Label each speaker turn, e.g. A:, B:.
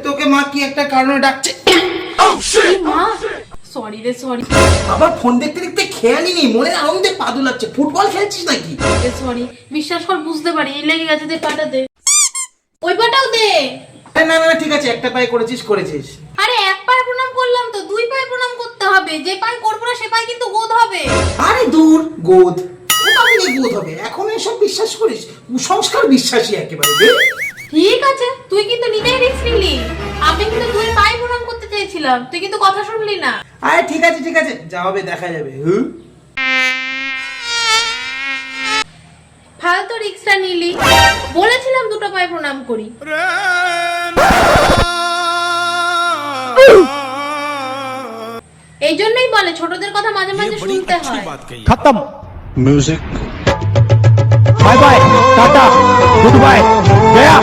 A: তোকে মা কি একটা কারণে ডাকছে।
B: সরি রে সরি।
A: আবার ফোন দেখতে দেখতে খেয়ালই নেই, মনের আনন্দে পা দুলাচ্ছে। ফুটবল খেলছিস নাকি?
B: সরি, বিশ্বাস কর বুঝতে পারি লেগে গেছে। দে পাটা দে, ওই পাটাও দে।
A: না না ঠিক আছে, একটা পায়ে করেছিস।
B: আরে এক পায়ে প্রণাম করলাম তো, দুই পায়ে প্রণাম করতে হবে। যে পায়ে করবো না সে পায়ে কিন্তু গোদ হবে।
A: আরে দূর, গোদ গোদ হবে? এখন এসব বিশ্বাস করিস? কুসংস্কার বিশ্বাসী একেবারে।
B: ঠিক আছে, তুই কিন্তু নিজেই রিস্ক নিলি। আমি কিন্তু দুই পায়ে প্রণাম করতে চাইছিলাম, তুই কিন্তু কথা শুনলি না।
A: আরে ঠিক আছে, যা হবে দেখা যাবে।
B: ফালতু রিস্কটা নিলি। বলেছিলাম দুটো পায়ে প্রণাম করি। এই জন্যই বলে ছোটদের কথা মাঝে মাঝে শুনতে হয়।
C: खत्म music bye bye tata goodbye गया।